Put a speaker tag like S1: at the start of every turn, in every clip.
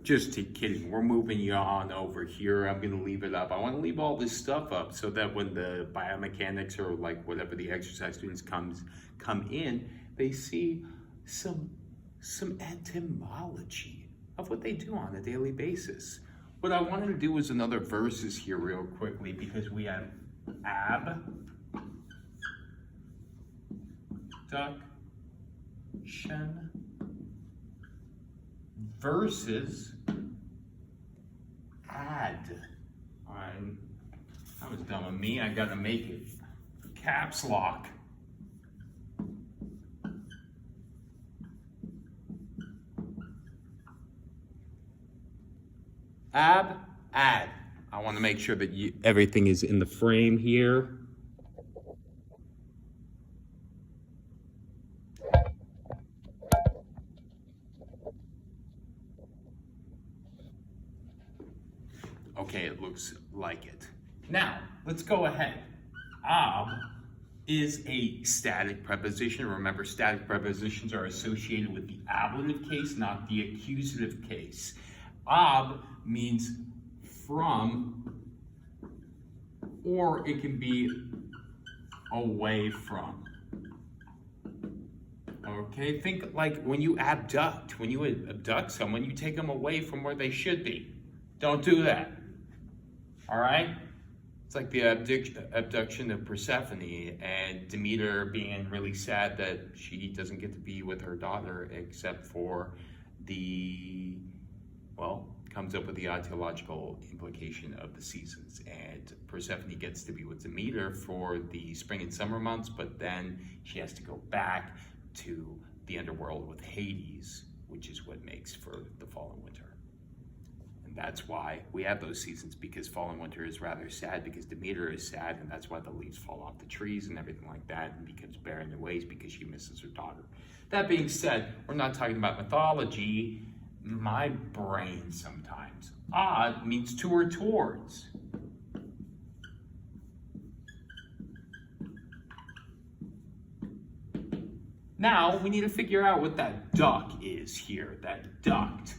S1: Just kidding. We're moving you on over here. I'm going to leave it up. I want to leave all this stuff up so that when the biomechanics or like whatever the exercise students come in, they see some etymology of what they do on a daily basis. What I wanted to do is another verses here real quickly because we have ABduction versus AD. That was dumb of me. I gotta make it caps lock. AD. I want to make sure that everything is in the frame here. Okay, it looks like it. Now, let's go ahead. Ab is a static preposition. Remember, static prepositions are associated with the ablative case, not the accusative case. Ab means from, or it can be away from. Okay, think like when you abduct. When you abduct someone, you take them away from where they should be. Don't do that. All right? It's like the abduction of Persephone and Demeter being really sad that she doesn't get to be with her daughter except for comes up with the ontological implication of the seasons. And Persephone gets to be with Demeter for the spring and summer months, but then she has to go back to the underworld with Hades, which is what makes for the fall and winter. And that's why we have those seasons, because fall and winter is rather sad because Demeter is sad, and that's why the leaves fall off the trees and everything like that, and becomes barren in ways because she misses her daughter. That being said, we're not talking about mythology. My brain sometimes. Odd means to or towards. Now, we need to figure out what that duck is here, that duct.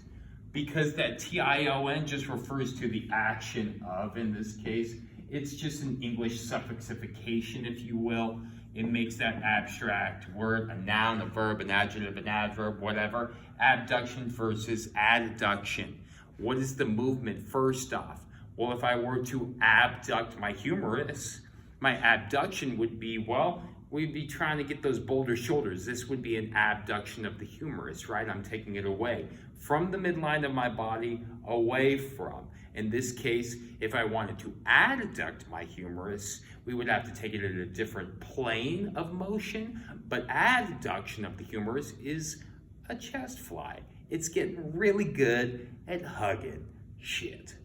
S1: Because that T-I-O-N just refers to the action of, in this case. It's just an English suffixification, if you will. It makes that abstract word, a noun, a verb, an adjective, an adverb, whatever. Abduction versus adduction. What is the movement first off? Well, if I were to abduct my humerus, my abduction would be, well, we'd be trying to get those boulder shoulders. This would be an abduction of the humerus, right? I'm taking it away from the midline of my body, away from. In this case, if I wanted to adduct my humerus, we would have to take it at a different plane of motion, but adduction of the humerus is a chest fly. It's getting really good at hugging shit,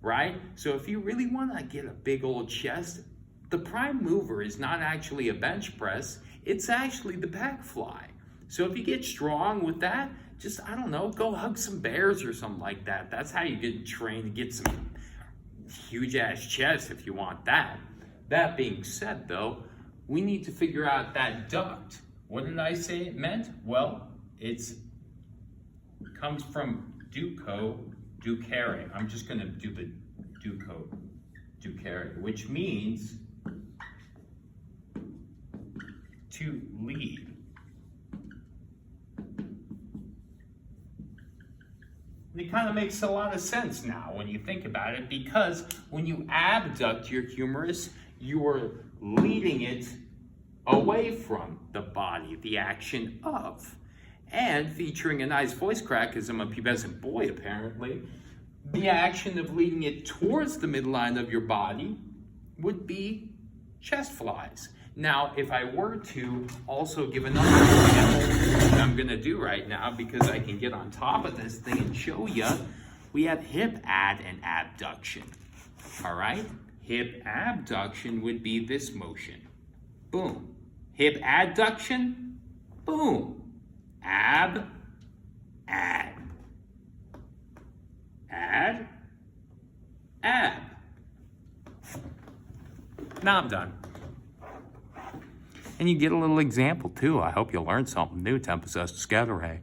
S1: right? So if you really want to get a big old chest, the prime mover is not actually a bench press, it's actually the back fly. So if you get strong with that, just, I don't know, go hug some bears or something like that. That's how you get trained to get some huge ass chest if you want that. That being said though, we need to figure out that duct. What did I say it meant? Well, it comes from ducere. I'm just gonna do the ducere, which means to lead. It kind of makes a lot of sense now when you think about it, because when you abduct your humerus, you are leading it away from the body, the action of. And featuring a nice voice crack, because I'm a pubescent boy apparently, the action of leading it towards the midline of your body would be chest flies. Now, if I were to also give another example, what I'm gonna do right now, because I can get on top of this thing and show you, we have hip ad and abduction, all right? Hip abduction would be this motion, boom. Hip adduction, boom. Ab, ad. Ad, ab. Now I'm done. And you get a little example too. I hope you learned something new. Tempest Scatter Ray.